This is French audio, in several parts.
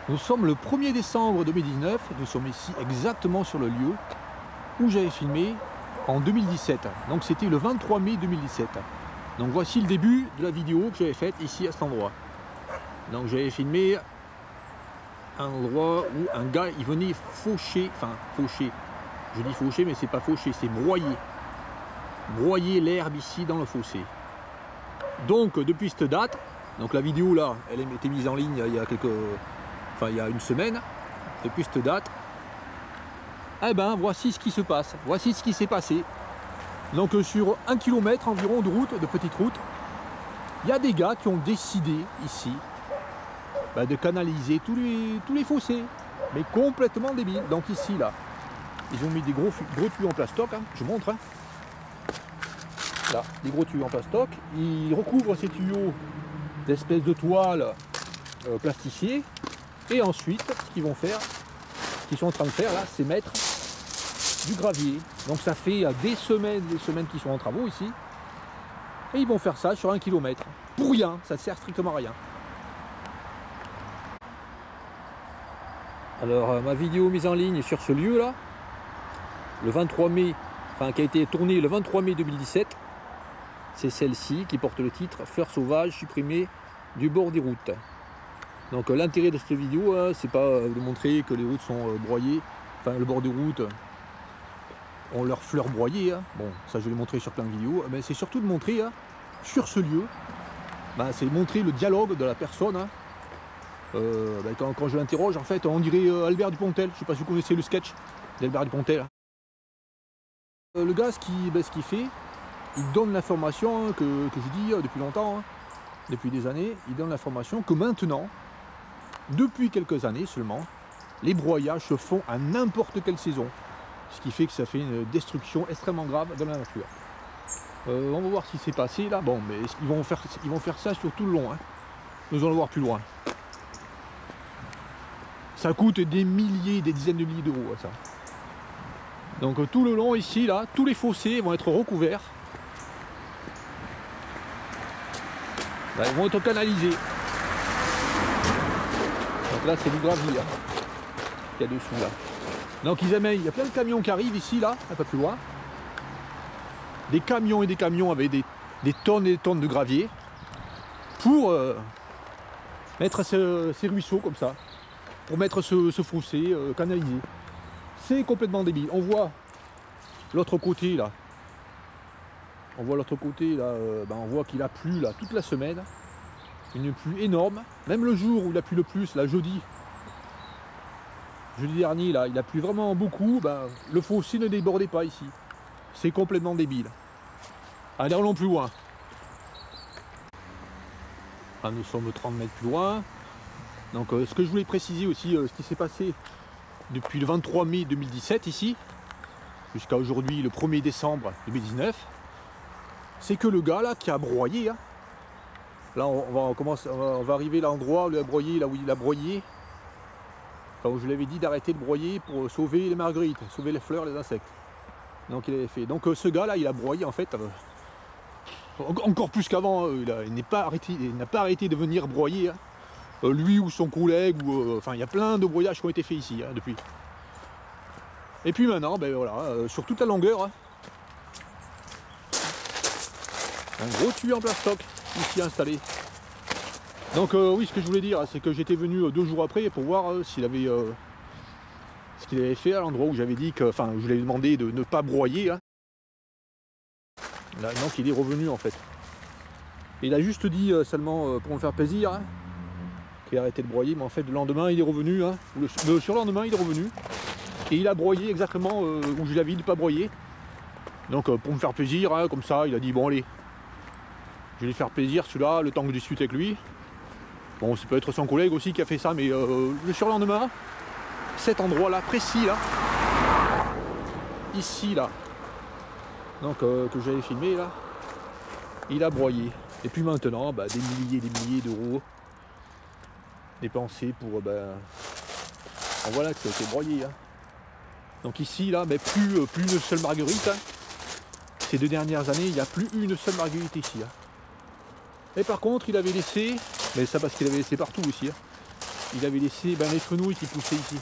Nous sommes le 1er décembre 2019, nous sommes ici exactement sur le lieu où j'avais filmé en 2017. Donc c'était le 23 mai 2017. Donc voici le début de la vidéo que j'avais faite ici à cet endroit. Donc j'avais filmé un endroit où un gars il venait faucher, je dis faucher mais c'est pas faucher, c'est broyer l'herbe ici dans le fossé. Donc depuis cette date, donc la vidéo là, elle a été mise en ligne il y a une semaine, depuis cette date, eh ben voici ce qui se passe, voici ce qui s'est passé. Donc sur 1 km environ de route, de petite route, il y a des gars qui ont décidé ici de canaliser tous les fossés, mais complètement débiles. Donc ici là, ils ont mis des gros tuyaux en plastoc, hein, je montre. Hein. Là, des gros tuyaux en plastoc, ils recouvrent ces tuyaux d'espèces de toiles plastifiées, et ensuite, ce qu'ils vont faire, ce qu'ils sont en train de faire là, c'est mettre du gravier. Donc ça fait des semaines qu'ils sont en travaux ici, et ils vont faire ça sur 1 km. Pour rien, ça ne sert strictement à rien. Alors ma vidéo mise en ligne sur ce lieu là, le 23 mai, qui a été tournée le 23 mai 2017, c'est celle-ci qui porte le titre Fleurs sauvages supprimées du bord des routes. Donc l'intérêt de cette vidéo, c'est pas de montrer que les routes sont broyées, le bord des routes ont leurs fleurs broyées, hein. Bon, ça je vais le montrer sur plein de vidéos, mais c'est surtout de montrer sur ce lieu, c'est montrer le dialogue de la personne. Hein. Quand je l'interroge, en fait, on dirait Albert Dupontel, je sais pas si vous connaissez le sketch d'Albert Dupontel. Le gars, ce qu'il fait, il donne l'information que je dis depuis longtemps, hein, depuis des années, il donne l'information que maintenant, depuis quelques années seulement, les broyages se font à n'importe quelle saison. Ce qui fait que ça fait une destruction extrêmement grave dans la nature. On va voir ce qui s'est passé là. Bon, mais ils vont faire ça sur tout le long. Hein. Nous allons voir plus loin. Ça coûte des milliers, des dizaines de milliers d'euros, ça. Donc tout le long ici, là, tous les fossés vont être recouverts. Là, ils vont être canalisés. Donc là, c'est du gravier qu'il y a dessous là. Donc il y a plein de camions qui arrivent ici, là, un peu plus loin. Des camions et des camions avec des tonnes et des tonnes de gravier pour mettre ces ruisseaux comme ça, pour mettre ce fossé canalisé. C'est complètement débile. On voit l'autre côté là. On voit qu'il a plu là toute la semaine. Une pluie énorme. Même le jour où il a plu le plus, là jeudi dernier, là, il a plu vraiment beaucoup. Le fossé ne débordait pas ici. C'est complètement débile. Allez, allons plus loin. Nous sommes 30 mètres plus loin. Donc ce que je voulais préciser aussi, ce qui s'est passé depuis le 23 mai 2017 ici, jusqu'à aujourd'hui le 1er décembre 2019, c'est que le gars là qui a broyé, hein, là on va arriver à l'endroit où il a broyé, où je lui avais dit d'arrêter de broyer pour sauver les marguerites, sauver les fleurs, les insectes. Donc il avait fait. Donc ce gars là il a broyé en fait encore plus qu'avant, il n'a pas arrêté de venir broyer. Hein. Lui ou son collègue, il y a plein de broyages qui ont été faits ici depuis. Et puis maintenant, sur toute la longueur, un gros tuyau en plastoc ici installé. Donc oui, ce que je voulais dire, c'est que j'étais venu 2 jours après pour voir ce qu'il avait fait à l'endroit où j'avais dit je lui avais demandé de ne pas broyer. Hein. Là, donc il est revenu en fait. Et il a juste dit seulement pour me faire plaisir. Hein, qu'il a arrêté de broyer, mais en fait le lendemain il est revenu, hein, le surlendemain il est revenu et il a broyé exactement où je lui avais dit de ne pas broyer. Donc pour me faire plaisir, hein, comme ça il a dit bon allez, je vais lui faire plaisir celui-là, le temps que je discute avec lui. Bon, ça peut être son collègue aussi qui a fait ça, mais le surlendemain, cet endroit là précis là, ici là, donc que j'avais filmé là, il a broyé. Et puis maintenant, des milliers d'euros dépensés pour voilà que ça a été broyé. Hein. Donc ici là, plus une seule marguerite. Hein. Ces 2 dernières années, il n'y a plus une seule marguerite ici. Hein. Et par contre, il avait laissé, mais ça parce qu'il avait laissé partout aussi. Hein. il avait laissé les fenouils qui poussaient ici.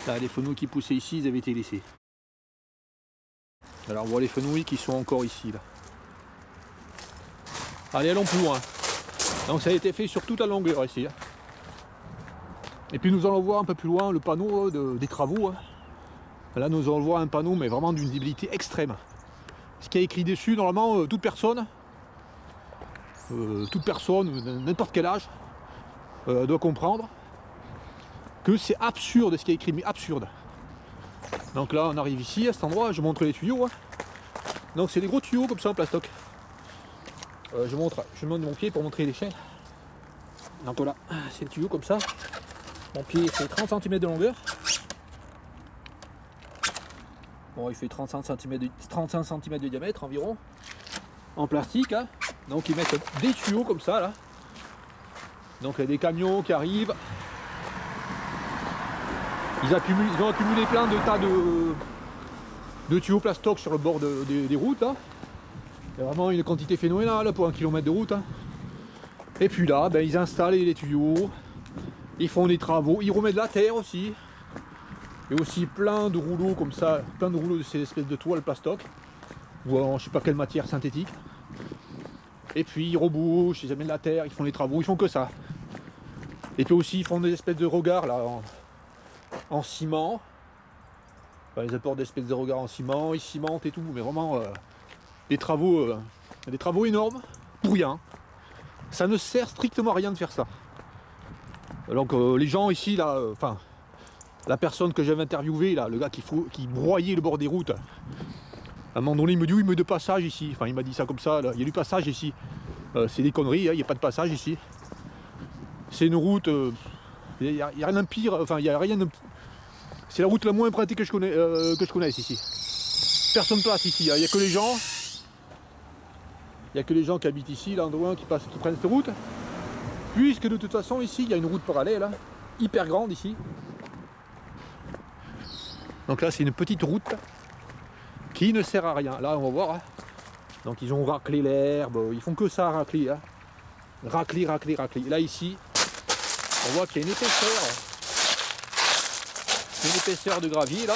Là, les fenouils qui poussaient ici, ils avaient été laissés. Alors on voit les fenouils qui sont encore ici là. Allez, allons plus loin. Donc ça a été fait sur toute la longueur ici. Et puis nous allons voir un peu plus loin le panneau des travaux. Là nous allons voir un panneau mais vraiment d'une visibilité extrême. Ce qui est écrit dessus, normalement toute personne, n'importe quel âge, doit comprendre que c'est absurde ce qui est écrit, mais absurde. Donc là on arrive ici à cet endroit, je montre les tuyaux. Donc c'est des gros tuyaux comme ça en plastoc. Je monte mon pied pour montrer l'échelle. Donc voilà, c'est le tuyau comme ça. Mon pied fait 30 cm de longueur. Bon, il fait 35 cm de diamètre environ. En plastique. Hein. Donc ils mettent des tuyaux comme ça là. Donc il y a des camions qui arrivent. Ils ont accumulé plein de tas de tuyaux plastoc sur le bord des routes. Là. Il y a vraiment une quantité phénoménale pour 1 km de route. Hein. Et puis là, ils installent les tuyaux. Ils font des travaux. Ils remettent de la terre aussi. Et aussi plein de rouleaux comme ça. Plein de rouleaux de ces espèces de toiles plastoc. Ou en je sais pas quelle matière synthétique. Et puis ils rebouchent, ils amènent de la terre, ils font des travaux. Ils font que ça. Et puis aussi ils font des espèces de regards là en ciment. Ils apportent des espèces de regards en ciment. Ils cimentent et tout. Mais vraiment des travaux énormes. Pour rien. Ça ne sert strictement à rien de faire ça. Donc les gens ici, là, la personne que j'avais interviewé, là, le gars qui broyait le bord des routes, à un moment donné il me dit oui mais de passage ici, enfin il m'a dit ça comme ça, là. Il y a du passage ici. C'est des conneries, hein, il n'y a pas de passage ici. C'est une route, il n'y a rien de pire, enfin il n'y a rien de... C'est la route la moins empruntée que je connaisse ici. Personne passe ici, hein. Il n'y a que les gens. Il n'y a que les gens qui habitent ici, là, qui prennent cette route. Puisque de toute façon ici il y a une route parallèle, hein, hyper grande ici. Donc là c'est une petite route qui ne sert à rien. Là on va voir. Hein. Donc ils ont raclé l'herbe, ils font que ça racler. Hein. Racler. Et là ici, on voit qu'il y a une épaisseur de gravier là,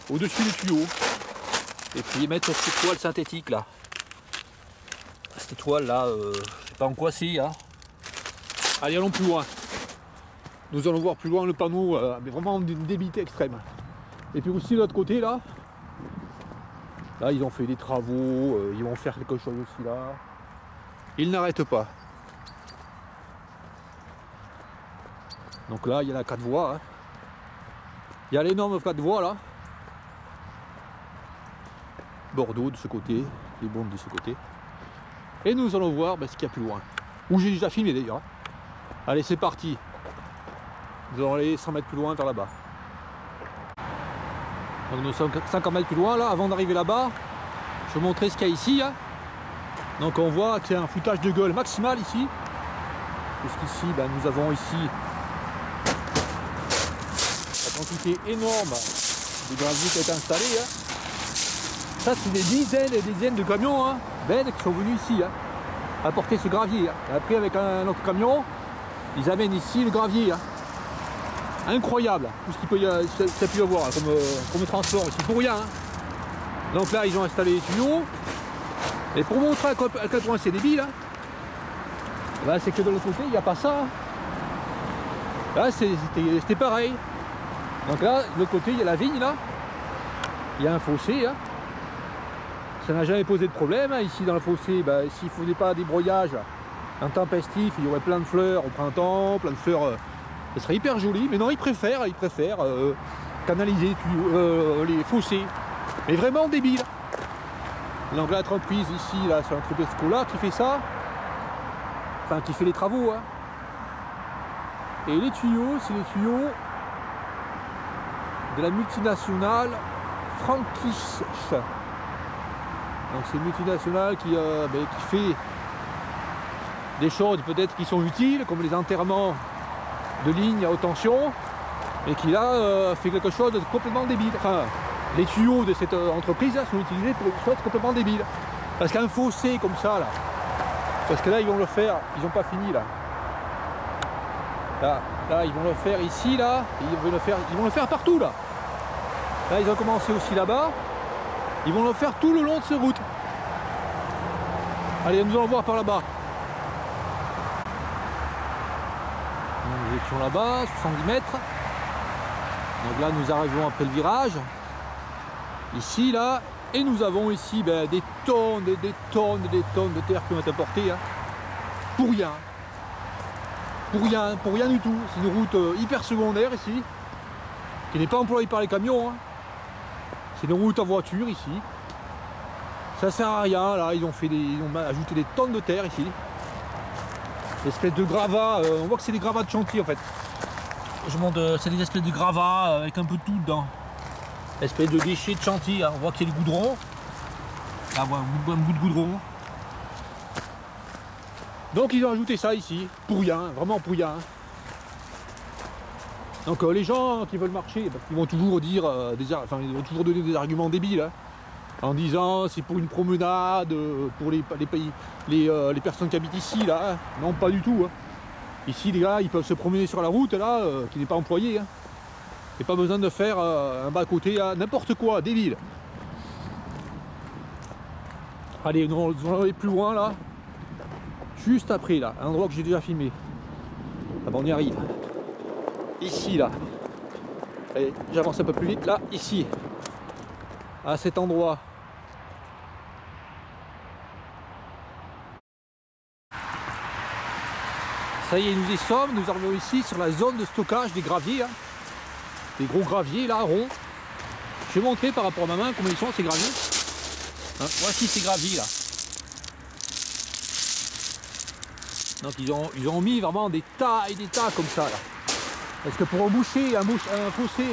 au-dessus du tuyau. Et puis ils mettent cette toile synthétique là. Cette toile là, je sais pas en quoi c'est. Hein. Allez, allons plus loin. Nous allons voir plus loin le panneau, mais vraiment d'une débilité extrême. Et puis aussi de l'autre côté là, ils ont fait des travaux, ils vont faire quelque chose aussi là. Ils n'arrêtent pas. Donc là, il y a la 4 voies. Hein. Il y a l'énorme 4 voies là. Bordeaux de ce côté, les bombes de ce côté. Et nous allons voir ce qu'il y a plus loin. Où j'ai déjà filmé d'ailleurs. Allez, c'est parti. Nous allons aller 100 mètres plus loin vers là-bas. Donc nous sommes 50 mètres plus loin là, avant d'arriver là-bas, je vais vous montrer ce qu'il y a ici. Hein. Donc on voit qu'il y a un foutage de gueule maximal ici. Puisqu'ici, nous avons ici la quantité énorme de gravier qui a été installé. Hein. Ça c'est des dizaines et des dizaines de camions qui sont venus ici apporter ce gravier. Hein. Et après avec un autre camion, ils amènent ici le gravier. Hein. Incroyable, tout ce qu'il peut y avoir comme transport ici, pour rien. Hein. Donc là ils ont installé les tuyaux. Et pour montrer à quel point c'est débile, c'est que de l'autre côté il n'y a pas ça. Là c'était pareil. Donc là de l'autre côté il y a la vigne là. Il y a un fossé. Hein. Ça n'a jamais posé de problème. Hein. Ici dans le fossé, s'il ne faisait pas des broyages intempestifs, il y aurait plein de fleurs au printemps, plein de fleurs. Ce serait hyper joli, mais non, ils préfèrent canaliser les fossés. Mais vraiment débile. Donc l'entreprise ici, là, c'est l'entreprise Cola qui fait ça. Enfin, qui fait les travaux. Hein. Et les tuyaux, c'est les tuyaux de la multinationale Frankish. Donc c'est une multinationale qui fait des choses peut-être qui sont utiles, comme les enterrements de lignes à haute tension, et qui là fait quelque chose de complètement débile. Enfin, les tuyaux de cette entreprise là, sont utilisés pour des choses complètement débiles. Parce qu'un fossé comme ça là, Parce que là ils vont le faire, ils n'ont pas fini là. Là ils vont le faire ici là, et ils vont le faire partout là. Là ils ont commencé aussi là-bas. Ils vont le faire tout le long de cette route. Allez, nous allons voir par là-bas. Nous étions là-bas, 70 mètres. Donc là nous arrivons après le virage. Ici là. Et nous avons ici des tonnes et des tonnes et des tonnes de terre qui ont été apportées. Hein. Pour rien. Pour rien du tout. C'est une route hyper secondaire ici. Qui n'est pas employée par les camions. Hein. C'est une route en voiture ici. Ça sert à rien. Là, ils ont ajouté des tonnes de terre ici. Des espèces de gravats. On voit que c'est des gravats de chantier en fait. Je montre, c'est des espèces de gravats avec un peu de tout dedans. Espèce de déchets de chantier, hein. On voit qu'il y a du goudron. Là, voilà, un bout de goudron. Donc ils ont ajouté ça ici, pour rien, vraiment pour rien. Donc les gens qui veulent marcher, ils vont toujours dire, ils vont toujours donner des arguments débiles, hein, en disant c'est pour une promenade, pour les personnes qui habitent ici, là. Hein. Non, pas du tout. Hein. Ici, les gars, ils peuvent se promener sur la route, là, qui n'est pas employée. Hein. Et pas besoin de faire un bas-côté à n'importe quoi, débile. Allez, nous allons aller plus loin là. Juste après là, un endroit que j'ai déjà filmé. Ah bon, on y arrive. Ici là. Allez, j'avance un peu plus vite là, ici. À cet endroit. Ça y est, nous y sommes. Nous arrivons ici sur la zone de stockage des graviers. Hein. Des gros graviers là, ronds. Je vais montrer par rapport à ma main comment ils sont ces graviers. Hein, voici ces graviers là. Donc ils ont mis vraiment des tas et des tas comme ça là. Parce que pour emboucher un fossé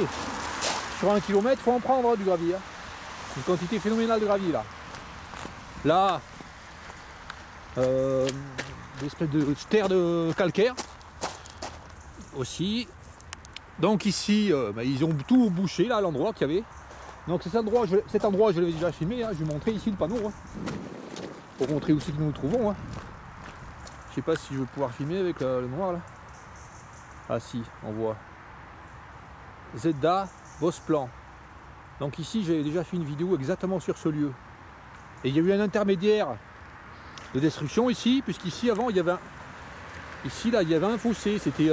sur 1 km, il faut en prendre du gravier. Hein. Une quantité phénoménale de gravier là. Là, des espèces de terre de calcaire aussi. Donc ici, ils ont tout bouché là, l'endroit qu'il y avait. Donc cet endroit, je l'avais déjà filmé, hein. Je vais vous montrer ici le panneau. Hein, pour montrer où c'est que nous nous trouvons. Hein. Je sais pas si je vais pouvoir filmer avec le noir là. Ah si, on voit. Zedda, Vosplan. Donc ici, j'ai déjà fait une vidéo exactement sur ce lieu. Et il y a eu un intermédiaire de destruction ici, puisqu'ici avant, il y avait un fossé. C'était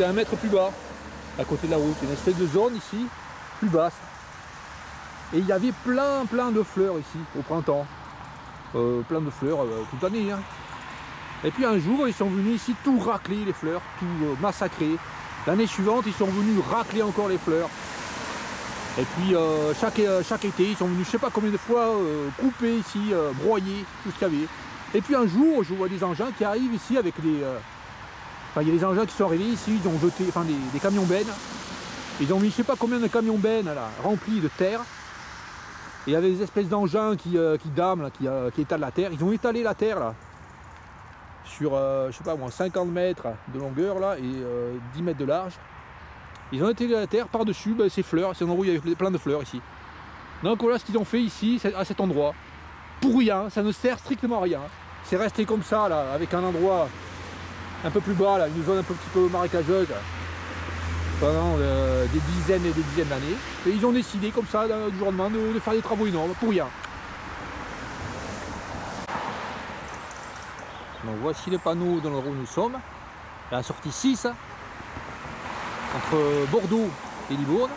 1 mètre plus bas. À côté de la route, une espèce de zone ici, plus basse. Et il y avait plein de fleurs ici, au printemps. Plein de fleurs toute l'année. Hein. Et puis un jour, ils sont venus ici tout racler les fleurs, tout massacrer. L'année suivante, ils sont venus racler encore les fleurs. Et puis chaque été, ils sont venus je sais pas combien de fois couper ici, broyer tout ce qu'il y avait. Et puis un jour, je vois des engins qui arrivent ici avec des... il y a des engins qui sont arrivés ici, ils ont jeté des camions bennes. Ils ont mis je sais pas combien de camions bennes là, remplis de terre. Et il y avait des espèces d'engins qui dament, là, qui étalent la terre. Ils ont étalé la terre là sur je sais pas moi 50 mètres de longueur là et 10 mètres de large. Ils ont étalé la terre par-dessus ces fleurs, c'est un endroit où il y avait plein de fleurs ici. Donc voilà ce qu'ils ont fait ici à cet endroit. Pour rien, ça ne sert strictement à rien. C'est resté comme ça là, avec un endroit un peu plus bas, là, une zone un petit peu marécageuse pendant des dizaines et des dizaines d'années. Et ils ont décidé comme ça, du jour au lendemain, de faire des travaux énormes, pour rien. Donc voici le panneau dans lequel nous sommes. La sortie 6, entre Bordeaux et Libourne.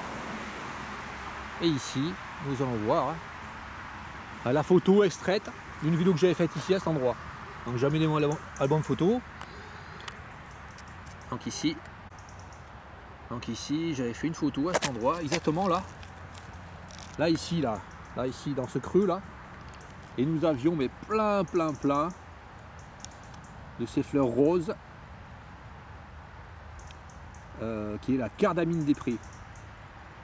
Et ici, nous allons voir la photo extraite d'une vidéo que j'avais faite ici à cet endroit. Donc j'ai amené mon album photo. Donc ici, j'avais fait une photo à cet endroit, exactement là. Là ici, dans ce creux là. Et nous avions mais plein de ces fleurs roses, qui est la cardamine des prés.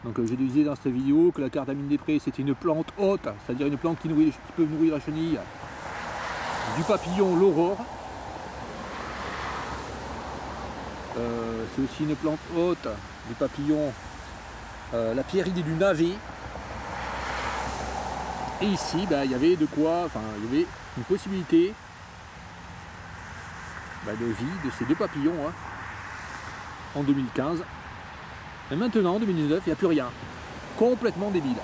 Donc je disais dans cette vidéo que la cardamine des prés c'était une plante haute, c'est-à-dire une plante qui peut nourrir la chenille, du papillon l'aurore. C'est aussi une plante haute du papillon, la pierridie du navet. Et ici, il y avait de quoi, il y avait une possibilité de vie de ces deux papillons hein, en 2015. Et maintenant, en 2019, il n'y a plus rien. Complètement débile.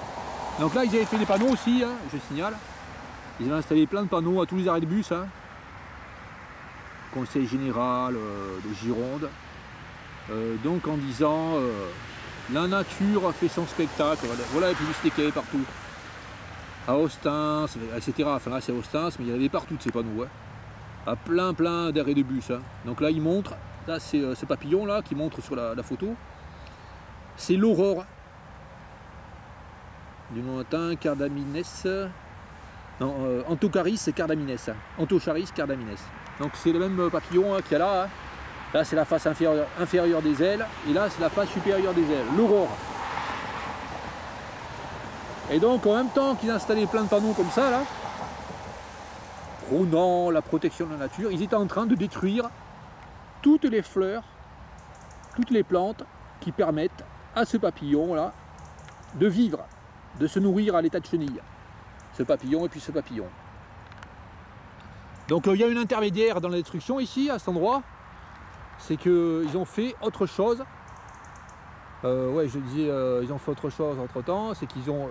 Donc là, ils avaient fait des panneaux aussi, hein, je signale. Ils avaient installé plein de panneaux à tous les arrêts de bus. Hein. Conseil général de Gironde. Donc en disant la nature a fait son spectacle. Voilà la publicité qu'il y avait partout. À Ostens, etc. Enfin là c'est Ostens, mais il y en avait partout de ces panneaux. Hein. À plein d'arrêts de bus. Hein. Donc là il montre, là c'est ce papillon là qui montre sur la photo. C'est l'aurore. Du nom latin Cardamines. Non, Antocharis cardamines. Antocharis cardamines. Donc c'est le même papillon hein, qu'il y a là. Hein. Là c'est la face inférieure des ailes. Et là c'est la face supérieure des ailes. L'aurore. Et donc en même temps qu'ils installaient plein de panneaux comme ça là, prônant la protection de la nature, ils étaient en train de détruire toutes les fleurs, toutes les plantes qui permettent à ce papillon là de vivre, de se nourrir à l'état de chenille. Ce papillon et puis ce papillon. Donc il y a une intermédiaire dans la destruction ici, à cet endroit. C'est qu'ils ont fait autre chose. Ouais, je disais, ils ont fait autre chose entre temps. C'est qu'ils ont,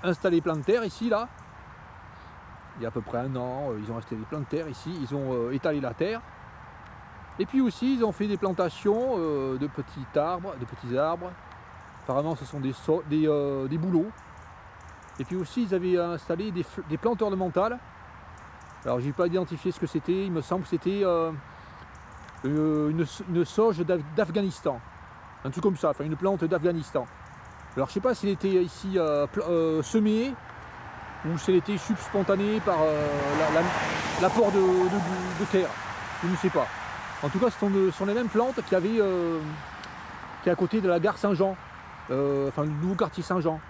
installé plein de terre ici, là. Il y a à peu près 1 an, ils ont installé plein de terre ici. Ils ont étalé la terre. Et puis aussi, ils ont fait des plantations de petits arbres. Apparemment, ce sont des bouleaux. Et puis aussi, ils avaient installé des plantes ornementales. Alors, je n'ai pas identifié ce que c'était. Il me semble que c'était une sauge d'Afghanistan. Un truc comme ça, enfin une plante d'Afghanistan. Alors, je ne sais pas s'il était ici semé ou s'il était spontané par l'apport de terre. Je ne sais pas. En tout cas, ce sont les mêmes plantes qui est à côté de la gare Saint-Jean. Enfin, le nouveau quartier Saint-Jean.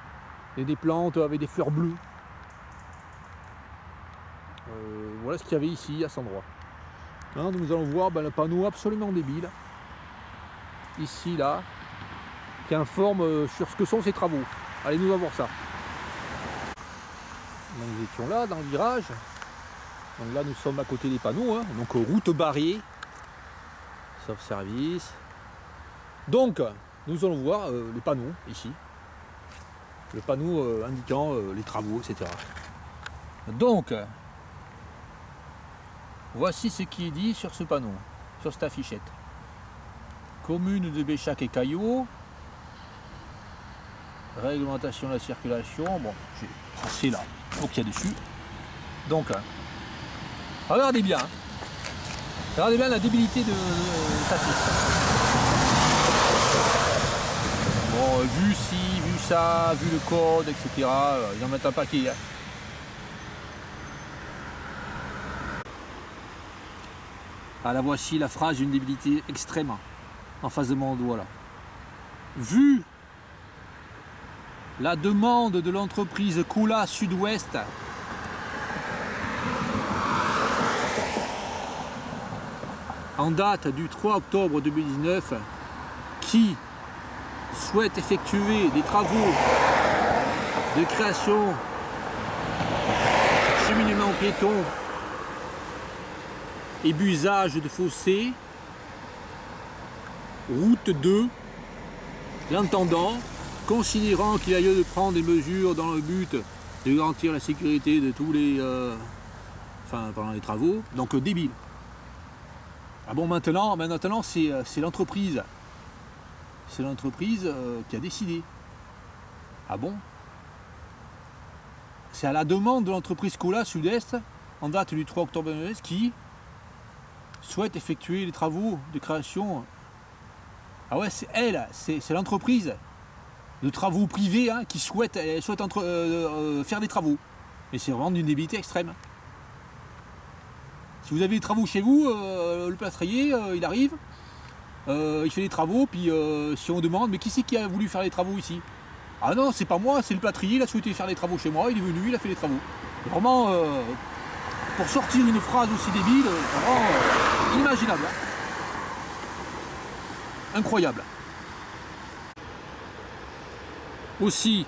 Et des plantes avec des fleurs bleues. Voilà ce qu'il y avait ici, à cet endroit. Hein, nous allons voir le panneau absolument débile. Ici, là. Qui informe sur ce que sont ces travaux. Allez, nous allons voir ça. Donc, nous étions là, dans le virage. Donc là, nous sommes à côté des panneaux. Hein. Donc, route barrée. Sauf service. Donc, nous allons voir les panneaux, ici. Le panneau indiquant les travaux, etc. Donc, voici ce qui est dit sur ce panneau, sur cette affichette. Commune de Béchac et Caillot. Réglementation de la circulation. Bon, c'est là, donc il y a dessus. Donc, regardez bien. Regardez bien la débilité de cette affiche. Bon, vu ci, vu ça, vu le code, etc. Ils en mettent un paquet. Hein. Ah, là voici la phrase d'une débilité extrême en face de mon doigt là. Vu la demande de l'entreprise Coula Sud-Ouest en date du 3 octobre 2019 qui souhaite effectuer des travaux de création cheminement piéton et busage de fossés, route 2, l'intendant, considérant qu'il y a lieu de prendre des mesures dans le but de garantir la sécurité de tous les pendant les travaux, donc débile. Ah bon, maintenant c'est l'entreprise. C'est l'entreprise qui a décidé. Ah bon? C'est à la demande de l'entreprise Cola Sud-Est, en date du 3 octobre 2019, qui souhaite effectuer les travaux de création. Ah ouais, c'est l'entreprise de travaux privés hein, qui souhaite faire des travaux. Et c'est vraiment d'une débilité extrême. Si vous avez des travaux chez vous, le plâtrier, il arrive, il fait des travaux, puis si on demande, mais qui c'est qui a voulu faire les travaux ici? Ah non, c'est pas moi, c'est le plâtrier, il a souhaité faire les travaux chez moi, il est venu, il a fait les travaux. Vraiment, pour sortir une phrase aussi débile, vraiment inimaginable. Hein. Incroyable. Aussi,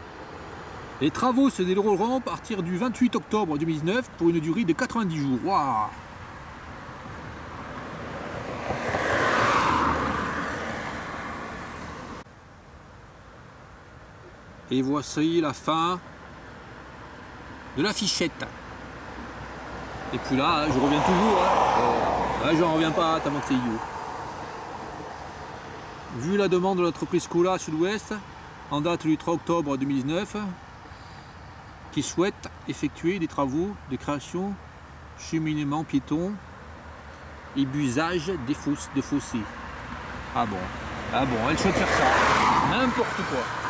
les travaux se dérouleront à partir du 28 octobre 2019 pour une durée de 90 jours. Waouh! Et voici la fin de la fichette. Et puis là, je reviens toujours. Là, j'en reviens pas tellement que c'est idiot. Vu la demande de l'entreprise Cola Sud-Ouest, en date du 3 octobre 2019, qui souhaite effectuer des travaux de création, cheminement piéton et busage de fossés. Ah bon, elle souhaite faire ça. N'importe quoi.